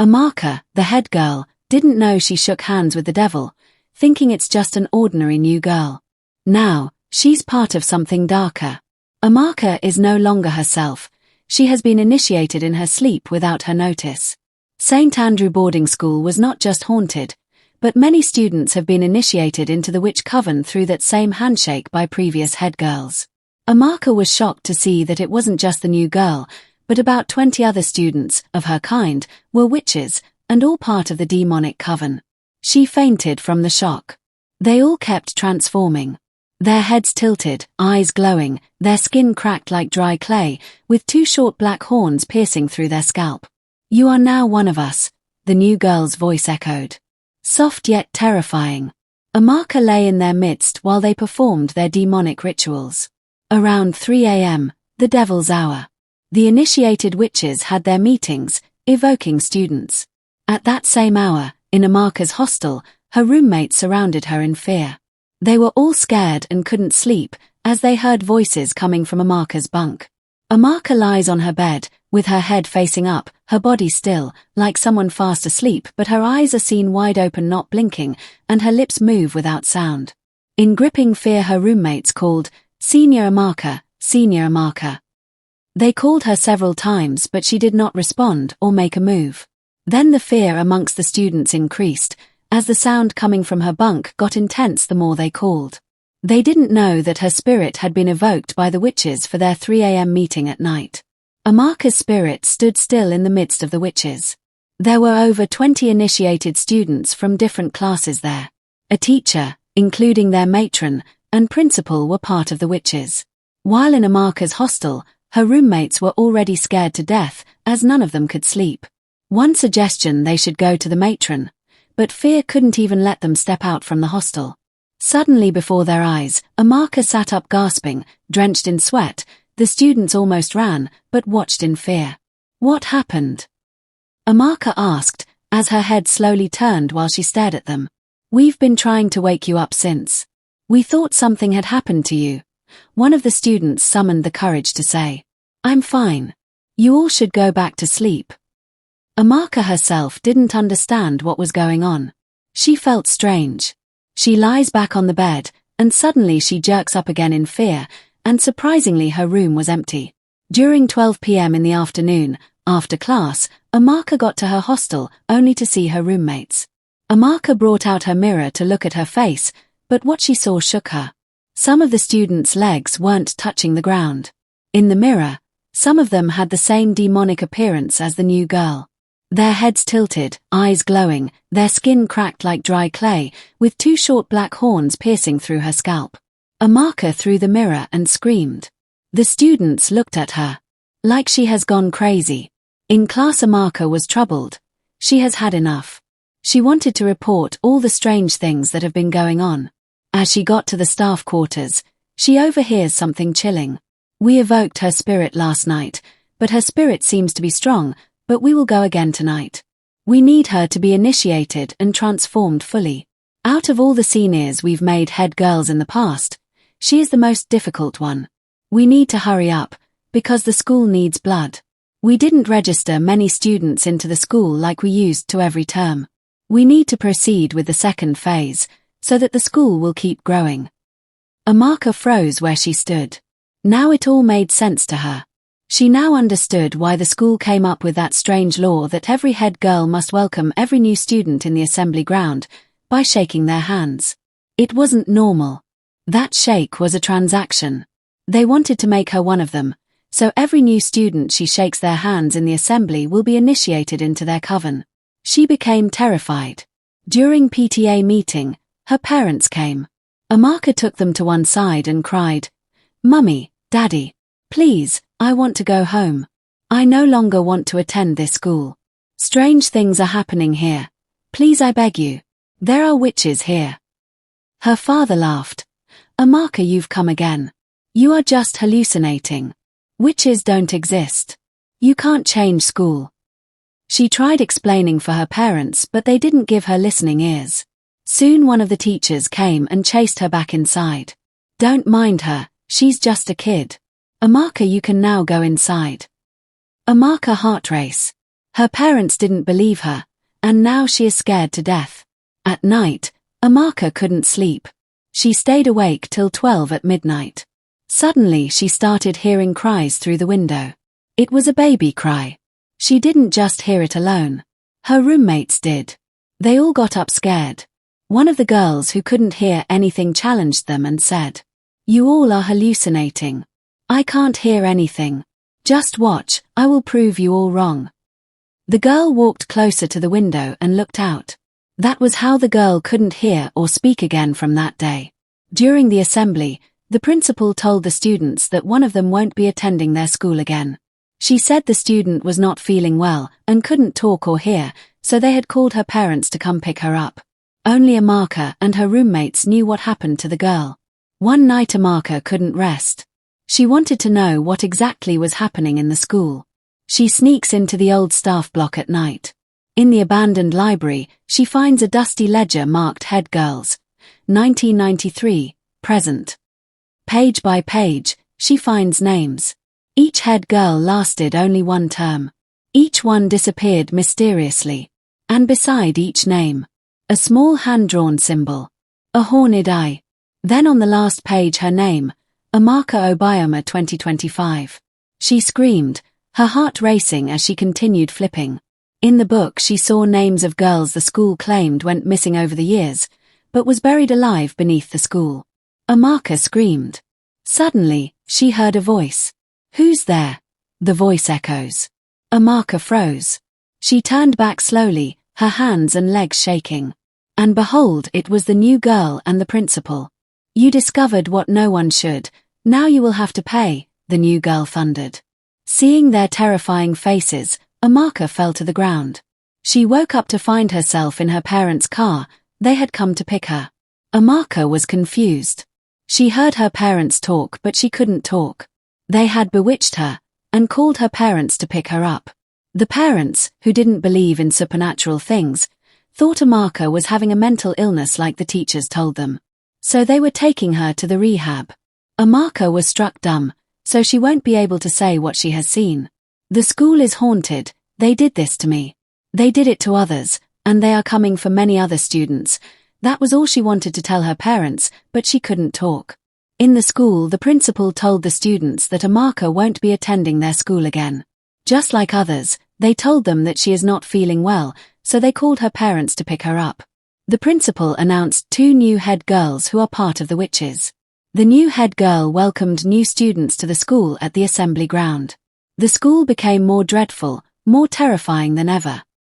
Amaka, the head girl, didn't know she shook hands with the devil, thinking it's just an ordinary new girl. Now, she's part of something darker. Amaka is no longer herself. She has been initiated in her sleep without her notice. St. Andrew boarding school was not just haunted, but many students have been initiated into the witch coven through that same handshake by previous head girls. Amaka was shocked to see that it wasn't just the new girl, but about 20 other students, of her kind, were witches, and all part of the demonic coven. She fainted from the shock. They all kept transforming. Their heads tilted, eyes glowing, their skin cracked like dry clay, with two short black horns piercing through their scalp. "You are now one of us," the new girl's voice echoed. Soft yet terrifying. Amaka lay in their midst while they performed their demonic rituals. Around 3 a.m., the devil's hour. The initiated witches had their meetings, evoking students. At that same hour, in Amaka's hostel, her roommates surrounded her in fear. They were all scared and couldn't sleep, as they heard voices coming from Amaka's bunk. Amaka lies on her bed, with her head facing up, her body still, like someone fast asleep, but her eyes are seen wide open, not blinking, and her lips move without sound. In gripping fear, her roommates called, "Senior Amaka, Senior Amaka." They called her several times, but she did not respond or make a move. Then the fear amongst the students increased, as the sound coming from her bunk got intense the more they called. They didn't know that her spirit had been evoked by the witches for their 3 a.m. meeting at night. Amaka's spirit stood still in the midst of the witches. There were over 20 initiated students from different classes there. A teacher, including their matron, and principal were part of the witches. While in Amaka's hostel, her roommates were already scared to death, as none of them could sleep. One suggestion they should go to the matron, but fear couldn't even let them step out from the hostel. Suddenly before their eyes, Amaka sat up gasping, drenched in sweat. The students almost ran, but watched in fear. "What happened?" Amaka asked, as her head slowly turned while she stared at them. "We've been trying to wake you up since. We thought something had happened to you," one of the students summoned the courage to say. "I'm fine. You all should go back to sleep." Amaka herself didn't understand what was going on. She felt strange. She lies back on the bed, and suddenly she jerks up again in fear, and surprisingly her room was empty. During 12 p.m. in the afternoon, after class, Amaka got to her hostel only to see her roommates. Amaka brought out her mirror to look at her face, but what she saw shook her. Some of the students' legs weren't touching the ground. In the mirror, some of them had the same demonic appearance as the new girl. Their heads tilted, eyes glowing, their skin cracked like dry clay, with two short black horns piercing through her scalp. Amaka threw the mirror and screamed. The students looked at her. Like she has gone crazy. In class, Amaka was troubled. She has had enough. She wanted to report all the strange things that have been going on. As she got to the staff quarters, she overhears something chilling. "We evoked her spirit last night, but her spirit seems to be strong, but we will go again tonight. We need her to be initiated and transformed fully. Out of all the seniors we've made head girls in the past, she is the most difficult one. We need to hurry up, because the school needs blood. We didn't register many students into the school like we used to every term. We need to proceed with the second phase, so that the school will keep growing." Amaka froze where she stood. Now it all made sense to her. She now understood why the school came up with that strange law that every head girl must welcome every new student in the assembly ground by shaking their hands. It wasn't normal. That shake was a transaction. They wanted to make her one of them, so every new student she shakes their hands in the assembly will be initiated into their coven. She became terrified. During PTA meeting, her parents came. Amaka took them to one side and cried, "Mummy, Daddy, please, I want to go home. I no longer want to attend this school. Strange things are happening here. Please, I beg you. There are witches here." Her father laughed. "Amaka, you've come again. You are just hallucinating. Witches don't exist. You can't change school." She tried explaining for her parents, but they didn't give her listening ears. Soon one of the teachers came and chased her back inside. "Don't mind her, she's just a kid. Amaka, you can now go inside." Amaka heart race. Her parents didn't believe her, and now she is scared to death. At night, Amaka couldn't sleep. She stayed awake till 12 at midnight. Suddenly she started hearing cries through the window. It was a baby cry. She didn't just hear it alone. Her roommates did. They all got up scared. One of the girls who couldn't hear anything challenged them and said, "You all are hallucinating. I can't hear anything. Just watch, I will prove you all wrong." The girl walked closer to the window and looked out. That was how the girl couldn't hear or speak again from that day. During the assembly, the principal told the students that one of them won't be attending their school again. She said the student was not feeling well and couldn't talk or hear, so they had called her parents to come pick her up. Only Amaka and her roommates knew what happened to the girl. One night Amaka couldn't rest. She wanted to know what exactly was happening in the school. She sneaks into the old staff block at night. In the abandoned library, she finds a dusty ledger marked Head Girls, 1993, present. Page by page, she finds names. Each head girl lasted only one term. Each one disappeared mysteriously. And beside each name, a small hand-drawn symbol. A horned eye. Then on the last page her name, Amaka Obioma 2025. She screamed, her heart racing as she continued flipping. In the book she saw names of girls the school claimed went missing over the years, but was buried alive beneath the school. Amaka screamed. Suddenly, she heard a voice. "Who's there?" The voice echoes. Amaka froze. She turned back slowly, her hands and legs shaking. And behold, it was the new girl and the principal. "You discovered what no one should, now you will have to pay," the new girl thundered. Seeing their terrifying faces, Amaka fell to the ground. She woke up to find herself in her parents' car. They had come to pick her. Amaka was confused. She heard her parents talk, but she couldn't talk. They had bewitched her and called her parents to pick her up. The parents, who didn't believe in supernatural things, thought Amaka was having a mental illness like the teachers told them. So they were taking her to the rehab. Amaka was struck dumb, so she won't be able to say what she has seen. "The school is haunted. They did this to me. They did it to others, and they are coming for many other students." That was all she wanted to tell her parents, but she couldn't talk. In the school, the principal told the students that Amaka won't be attending their school again. Just like others, they told them that she is not feeling well, so they called her parents to pick her up. The principal announced 2 new head girls who are part of the witches. The new head girl welcomed new students to the school at the assembly ground. The school became more dreadful, more terrifying than ever.